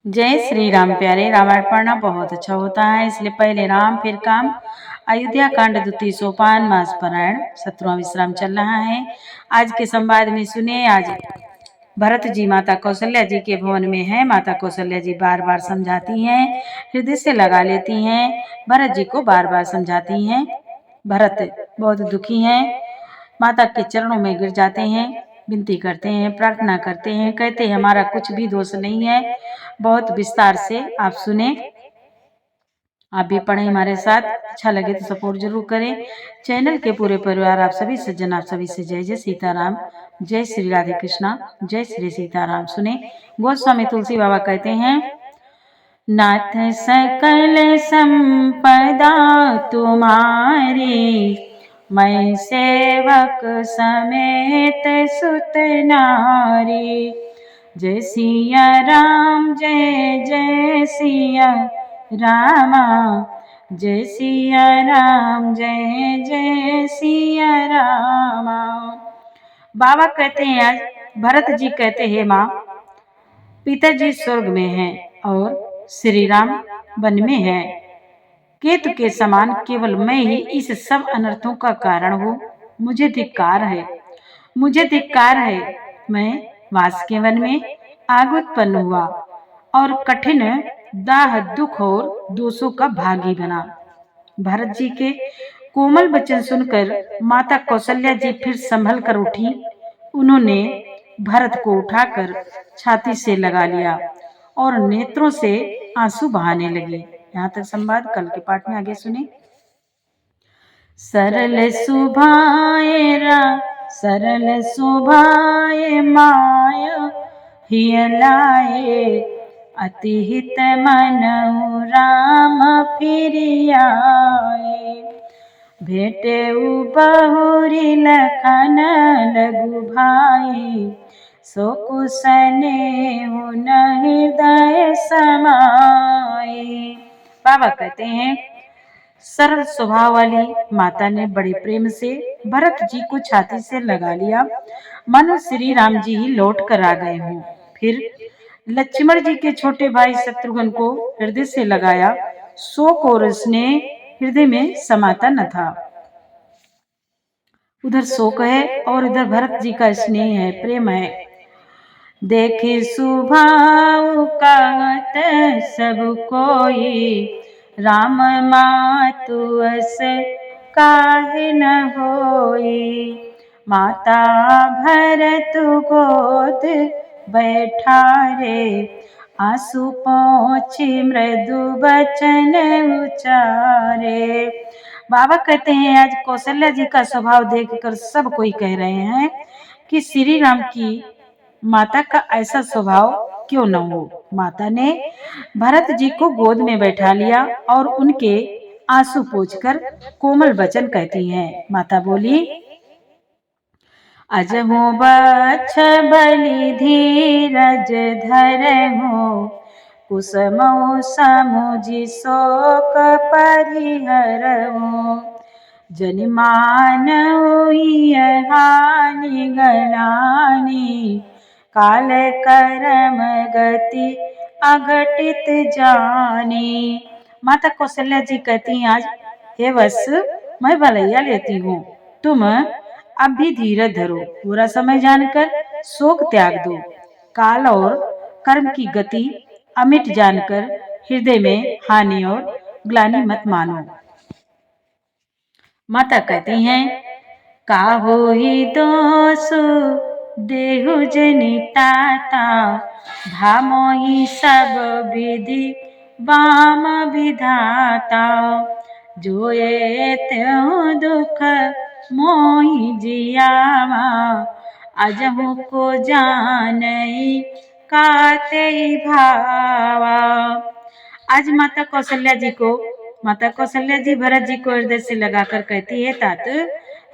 जय श्री राम प्यारे। रामायण पढ़ना बहुत अच्छा होता है, इसलिए पहले राम फिर काम। अयोध्या कांड द्वितीय सोपान मास पारायण 17वां विश्राम चल रहा है। आज के संवाद में सुने। आज भरत जी माता कौशल्या जी के भवन में है। माता कौशल्या जी बार बार समझाती हैं, हृदय से लगा लेती हैं, भरत जी को बार बार समझाती हैं। भरत बहुत दुखी हैं, माता के चरणों में गिर जाते हैं, विनती करते हैं, प्रार्थना करते हैं, कहते हैं हमारा कुछ भी दोष नहीं है। बहुत विस्तार से आप सुने, आप भी पढ़ें हमारे साथ। अच्छा लगे तो सपोर्ट जरूर करें। चैनल के पूरे परिवार, आप सभी सज्जन, आप सभी से जय जय सीताराम, जय श्री राधे कृष्णा, जय श्री सीताराम। सुने। गोस्वामी तुलसी बाबा कहते हैं, नाथ सकल संपदा तुम्हारी, मैं सेवक समेत सुत नारी। जय सिया राम, जय जय सिया रामा, जय सिया राम, जय जय सिया रामा। बाबा कहते हैं, आज भरत जी कहते हैं, माँ पिताजी स्वर्ग में हैं और श्री राम वन में हैं। केतु के समान केवल मैं ही इस सब अनर्थों का कारण हूँ। मुझे धिक्कार है, मुझे धिक्कार है। मैं वास के वन में आग उत्पन्न हुआ और कठिन दाह, दुख और दोषों का भागी बना। भरत जी के कोमल वचन सुनकर माता कौशल्या जी फिर संभल कर उठी। उन्होंने भरत को उठाकर छाती से लगा लिया और नेत्रों से आंसू बहाने लगे। यहाँ तक संवाद। कल के पाठ में आगे सुने। सरल सुभाएरा, सरल सुभाए माया हिय लाए, अति हित मनऊ राम फिरियाए। भेटे बहुरी लखन लघु भाई, सो कुसने हृदय समाए। बाबा कहते हैं, सरल स्वभाव वाली माता ने बड़े प्रेम से भरत जी को छाती से लगा लिया, मानो श्री राम जी ही लौट कर आ गए हों। फिर लक्ष्मण जी के छोटे भाई शत्रुघ्न को हृदय से लगाया। शोक और स्नेह हृदय में समाता न था। उधर शोक है और इधर भरत जी का स्नेह है, प्रेम है। देखे सुभाव कहत सब कोई, राम मातु अस काहे न होई। माता भरत गोद बैठारे, आंसू पोंछी मृदु बचन उचारे। बाबा कहते हैं, आज कौशल्या जी का स्वभाव देखकर सब कोई कह रहे हैं कि श्री राम की माता का ऐसा स्वभाव क्यों न हो। माता ने भरत जी को गोद में बैठा लिया और उनके आंसू पोंछकर कोमल वचन कहती हैं। माता बोली, अजहु बछ बलि धीरज धरहु, कुसमौ समुझि शोक परिहरहु। जनि मानऊ हानि गलानी, काल करम गति अघटित जानी। माता कौशल्या जी कहती हैं, आज हे वत्स, मैं भलैया लेती हूँ, तुम अब भी धीरज धरो, पूरा समय जानकर शोक त्याग दो, काल और कर्म की गति अमिट जानकर हृदय में हानि और ग्लानि मत मानो। माता कहती हैं, काहो ही दोष देहु जनिताता, भामोहि सब विधि वाम विधाता। जोए त्यों दुख मोहि जियावा, अजहु को जानई काते भावा। आज माता कौशल्या जी भरत जी को हृदय से लगाकर कहती है, तात,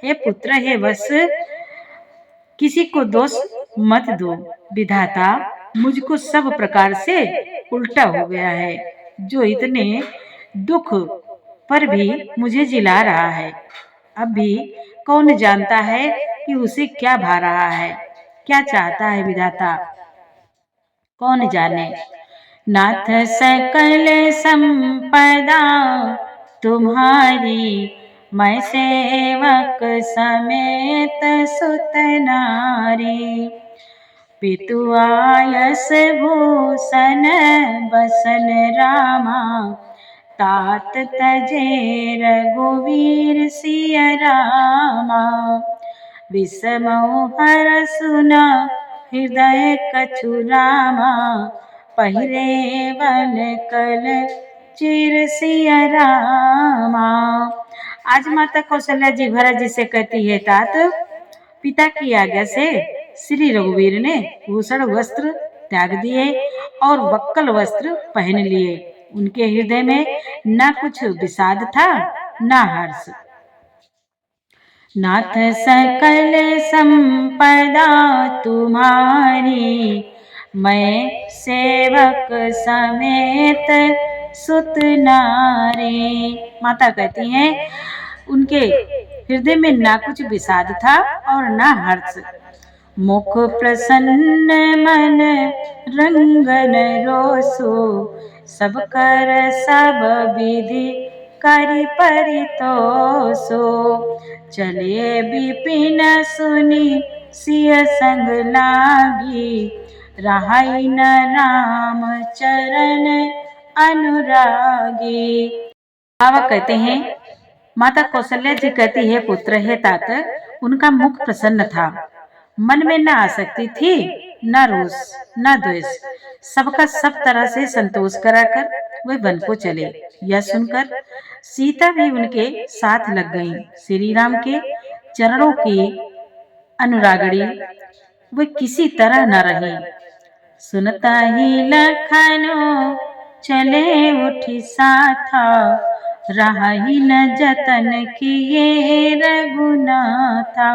हे पुत्र, हे वत्स, किसी को दोष मत दो। विधाता मुझको सब प्रकार से उल्टा हो गया है, जो इतने दुख पर भी मुझे जिला रहा है। अब भी कौन जानता है कि उसे क्या भा रहा है, क्या चाहता है विधाता, कौन जाने। नाथ सकल संपदा तुम्हारी, मैं सेवक समेत सुत नारी। पितु आयस भूषण बसन रामा, तात तजे रघुवीर सिय रामा। विषमौ हर सुना हृदय कछु रामा, पहिरे वन कल चिर सिय रामा। आज माता कौशल्या जी भरत जी से कहती है, तात पिता की आज्ञा से श्री रघुवीर ने भूषण वस्त्र त्याग दिए और वक्कल वस्त्र पहन लिए। उनके हृदय में न कुछ विषाद था न हर्ष। नाथ सकल संपदा तुम्हारी, मैं सेवक समेत सुत नारी। माता कहती हैं उनके हृदय में ना कुछ विषाद था और ना हर्ष। मुख प्रसन्न मन रंगन रोसो, सब कर सब विधि करि परितोषो। चले विपिन सुनि सिय संग लागी, रहाई न राम चरण अनुरागी। बाबा कहते हैं माता कौशल्या जी कहती है, पुत्र है तात, उनका मुख प्रसन्न था, मन में न आसक्ति थी, न रोष न द्वेष, सबका सब तरह से संतोष कराकर वे वन को चले। यह सुनकर सीता भी उनके साथ लग गई। श्री राम के चरणों की अनुरागणी वे किसी तरह न रही। सुनता ही लखनो चले उठी साथा, रही न जतन किए रघुनाथा।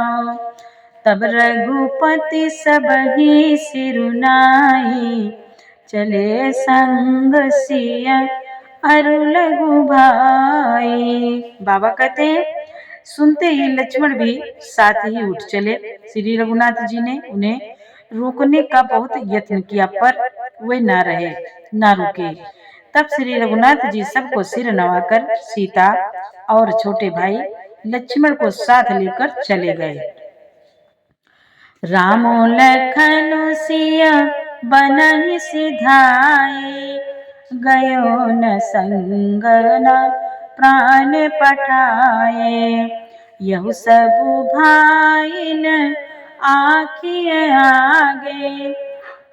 तब रघुपति सबहि सिरुनाई, चले संग सिय अरु लघु भाई। बाबा कहते हैं सुनते ही लक्ष्मण भी साथ ही उठ चले। श्री रघुनाथ जी ने उन्हें रोकने का बहुत यत्न किया पर वे न रहे न रुके। तब श्री रघुनाथ जी सबको सिर नवाकर सीता और छोटे भाई लक्ष्मण को साथ लेकर चले गए। रामो लखन सिय बनहि सिधाए, गयो न संग न प्राण पठाए। यहु सबु भाइन आखिए आगे,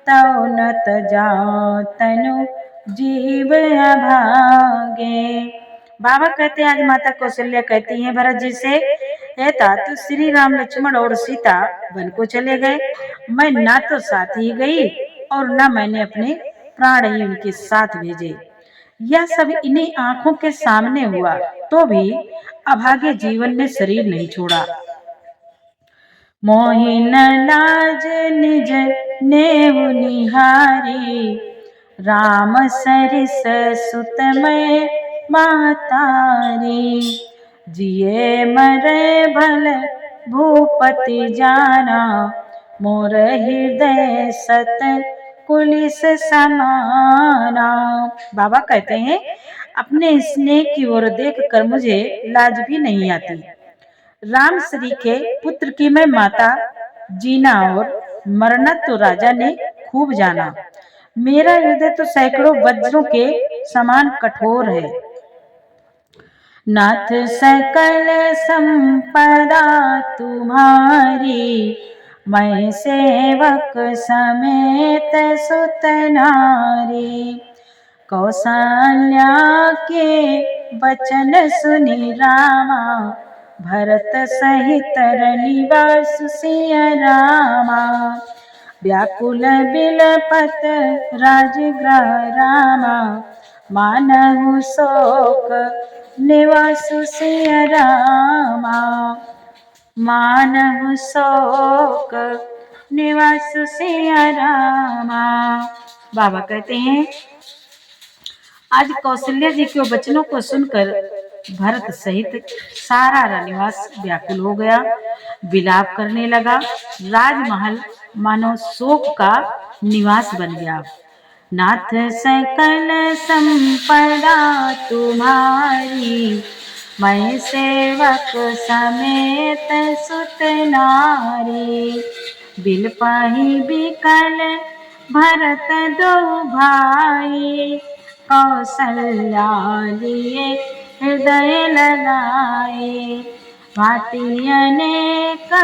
तौ न तजाओ तनु जीव अभागे। बाबा कहते हैं आज माता कौशल्या कहती हैं भरत जी से, हे तात, श्री राम लक्ष्मण और सीता वन को चले गए, मैं ना तो साथ ही गई और ना मैंने अपने प्राण ही उनके साथ भेजे। यह सब इन्हीं आंखों के सामने हुआ तो भी अभागे जीवन ने शरीर नहीं छोड़ा। मोहिन लाज निज नेव निहारी, राम सरिस सुत मैं महतारी। जिये मरे भल भूपति जाना, मोर हृदय सत कुलिस समाना। बाबा कहते हैं अपने स्नेह की ओर देखकर मुझे लाज भी नहीं आती। राम श्री के पुत्र की मैं माता, जीना और मरना तो राजा ने खूब जाना। मेरा हृदय तो सैकड़ों वज्रों के समान कठोर है। नाथ सकल संपदा तुम्हारी, मैं सेवक समेत सुत नारी। कौशल्या के वचन सुनि रामा, भरत सहित निवास सिय रामा। व्याकुल बिलपत राजगृह रामा, मानहु शोक निवासु सिय रामा। मानहु शोक निवासु सिय रामा। बाबा कहते हैं आज कौशल्या जी के वचनों को सुनकर भरत सहित सारा रनिवास व्याकुल हो गया, विलाप करने लगा। राजमहल मानो शोक का निवास बन गया। नाथ सकल संपदा तुम्हारी, मैं सेवक समेत सुत नारी। बिलपहि बिकल भरत दो भाई, कौशल्या लिए हृदय लगाए। भांति अनेक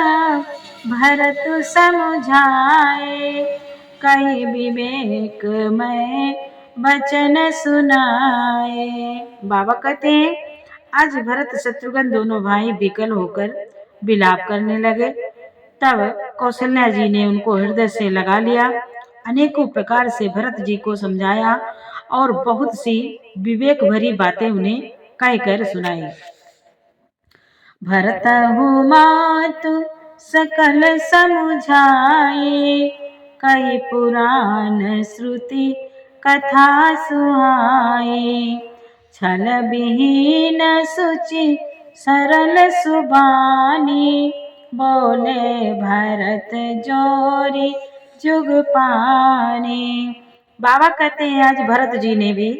भरत समझाए, कई विवेक में वचन सुनाए। बाबा कहते हैं आज भरत शत्रुघ्न दोनों भाई विकल होकर विलाप करने लगे। तब कौशल्या जी ने उनको हृदय से लगा लिया, अनेकों प्रकार से भरत जी को समझाया और बहुत सी विवेक भरी बातें उन्हें कहकर सुनाई। भरत मातु सकल समुझाए, कई पुराण श्रुति कथा सुहाए। छल विहीन सुचि सरल सुबानी, बोले भरत जोरी जुग पानी। बाबा कहते हैं आज भरत जी ने भी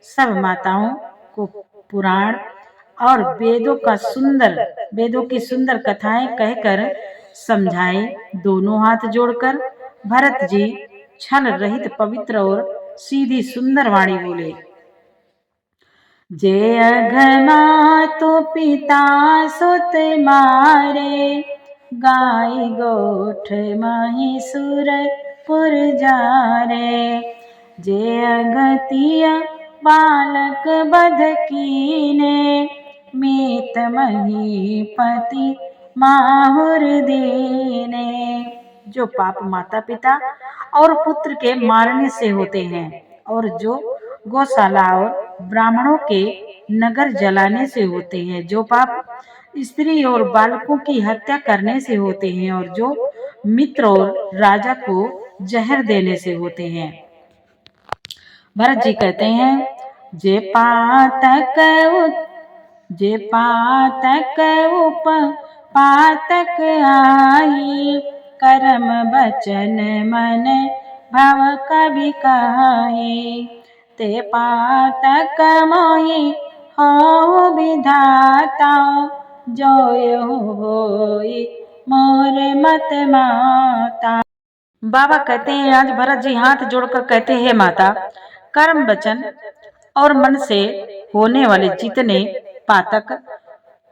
सब माताओं को पुराण और वेदों की सुंदर कथाएं कहकर समझाए। दोनों हाथ जोड़कर भरत जी छल रहित पवित्र और सीधी सुंदर वाणी बोले। जे अघमा तो पिता सुत मारे, गाय गोठ माही सुर पुर जारे। जे अगतिया बालक बध कीने, मीत महीपति माहुर दीने। जो पाप माता पिता और पुत्र के मारने से होते हैं, और जो गौशाला और ब्राह्मणों के नगर जलाने से होते हैं, जो पाप स्त्री और बालकों की हत्या करने से होते हैं, और जो मित्र और राजा को जहर देने से होते हैं। भरत जी कहते हैं जे पातक उप पातक आई, कर्म बचन मन भव कभी कहाई। ते पातक मोहि हो विधाता, जोय होई मोर मत माता। बाबा कहते हैं आज भरत जी हाथ जोड़कर कहते हैं माता, कर्म वचन और मन से होने वाले जितने पातक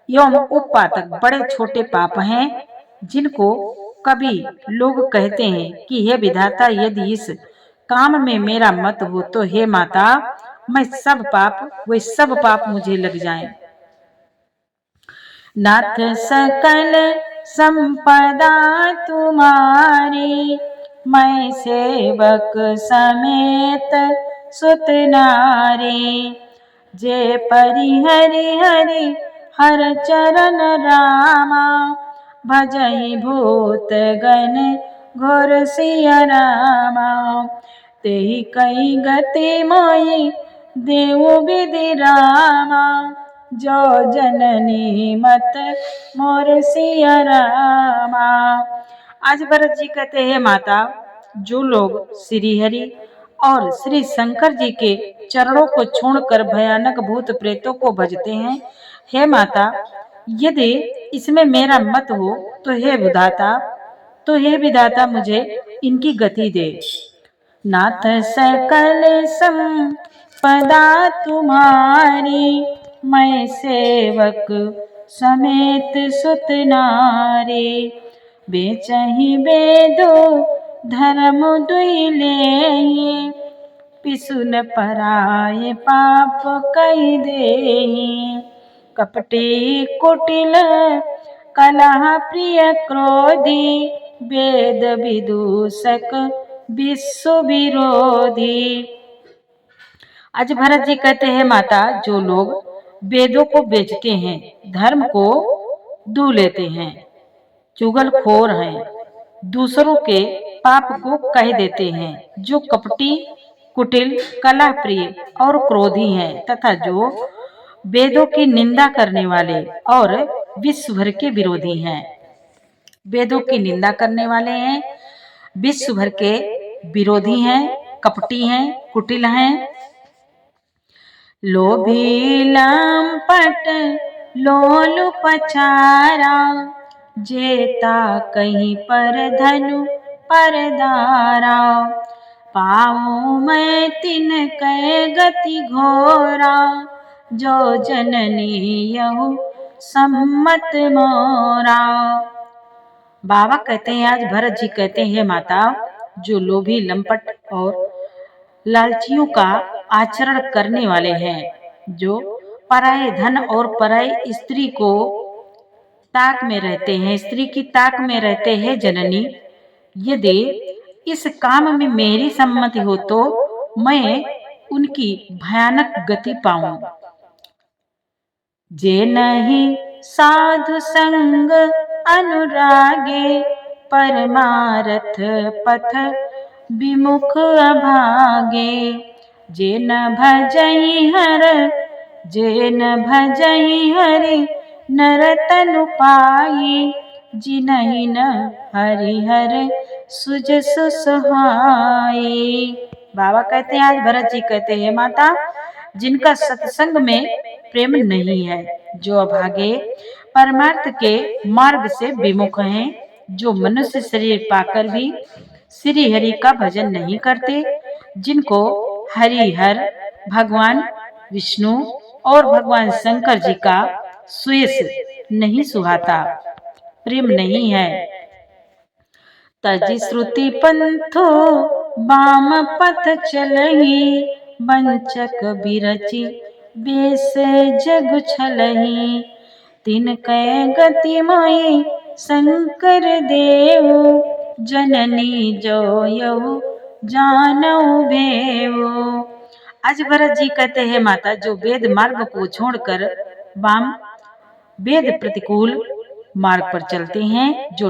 एवं उपपातक बड़े छोटे पाप हैं, जिनको कभी लोग कहते हैं कि हे विधाता यदि इस काम में मेरा मत हो तो हे माता मैं वे सब पाप मुझे लग जाएं। नाथ सकल संपदा तुम्हारी, मैं सेवक समेत सुत नारी। जे परिहरि हरि हर चरण रामा, भजहि भूत गण घोर सिया रामा। तेहि कई गति मोहि देव विधि रामा, जो जननी मत मोर सिया रामा। आज भरत जी कहते हैं माता, जो लोग श्री हरि और श्री शंकर जी के चरणों को छोड़कर भयानक भूत प्रेतों को भजते हैं, हे माता यदि इसमें मेरा मत हो तो हे विधाता मुझे इनकी गति दे। नाथ सकल संपदा तुम्हारी, मैं सेवक समेत सुत नारी। बेचहि वेदो धर्म दुई लेहि, पिसुन पराय पाप कहि देहि। कपटी कुटिल कलह प्रिय क्रोधी, वेद विदूषक विश्व विरोधी। आज भरत जी कहते हैं माता, जो लोग वेदों को बेचते हैं, धर्म को दू लेते हैं, चुगलखोर हैं, दूसरों के पाप को कह देते हैं, जो कपटी कुटिल कलह प्रिय और क्रोधी हैं, तथा जो वेदों की निंदा करने वाले और विश्व भर के विरोधी हैं। वेदों की निंदा करने वाले हैं, विश्व भर के विरोधी हैं, कपटी हैं, कुटिल हैं। लोभी लंपट लोलु पचारा, जेता कहीं पर धनु परदारा। पाऊँ मैं तिनकै गति घोरा, जो जननी यहु सम्मत मोरा। बाबा कहते हैं, आज भरत जी कहते हैं, माता जो लोभी लंपट और लालचियों का आचरण करने वाले हैं, जो पराये धन और पराई स्त्री को ताक में रहते हैं, स्त्री की ताक में रहते हैं जननी, यदि इस काम में मेरी सम्मति हो तो मैं उनकी भयानक गति पाऊं। जे नहीं साधु संग अनुरागे, परमारथ पथ विमुख अभागे। जे न भजई हर, जे न भजई हरि, नर तनु पाई। जिनहि न हरिहर सुजसु सुहाई। बाबा कहते हैं, आज भरत जी कहते हैं, माता जिनका सत्संग में प्रेम नहीं है, जो अभागे परमार्थ के मार्ग से विमुख हैं, जो मनुष्य शरीर पाकर भी श्री हरि का भजन नहीं करते, जिनको हरिहर भगवान विष्णु और भगवान शंकर जी का सुयस नहीं सुहाता, प्रेम नहीं है। तजि श्रुति पंथो बाम पथ चलही, वंचक बिरचि बेस जग छलही। तिनकै गति मोहि शंकर देव, जननी जो यहु जानऊ भेवो। आज भरत जी कहते हैं, माता जो वेद मार्ग को छोड़कर वाम वेद प्रतिकूल मार्ग पर चलते हैं, जो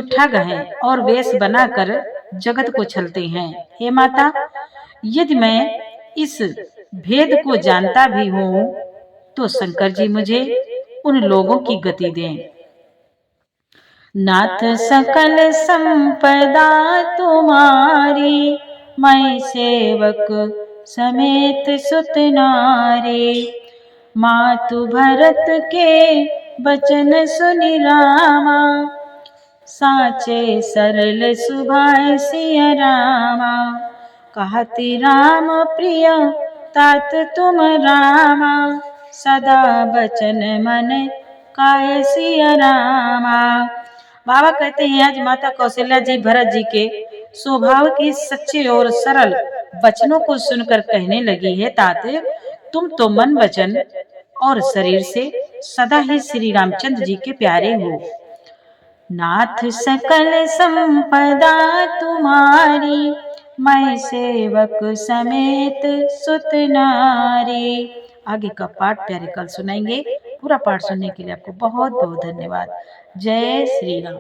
ठग हैं और वेश बनाकर जगत को छलते हैं। हे माता, यदि मैं इस भेद को जानता भी हूँ तो शंकर जी मुझे उन लोगों की गति दें। नाथ सकल संपदा तुम्हारी, मैं सेवक समेत सुत नारी। मातु भरत के बचन सुनि रामा, साचे सरल सुभाय सिया रामा। कहति राम प्रिय तात तुम रामा, सदा बचन मन काय सिया रामा। बाबा कहते हैं, आज माता कौशल्या जी भरत जी के स्वभाव के सच्चे और सरल वचनों को सुनकर कहने लगी है, तात तुम तो मन वचन और शरीर से सदा ही श्री रामचंद्र जी के प्यारे हो। नाथ सकल संपदा तुम्हारी, मैं सेवक समेत सुत नारी। आगे का पाठ प्यारे कल सुनाएंगे। पूरा पाठ सुनने के लिए आपको बहुत बहुत धन्यवाद। जय श्री राम।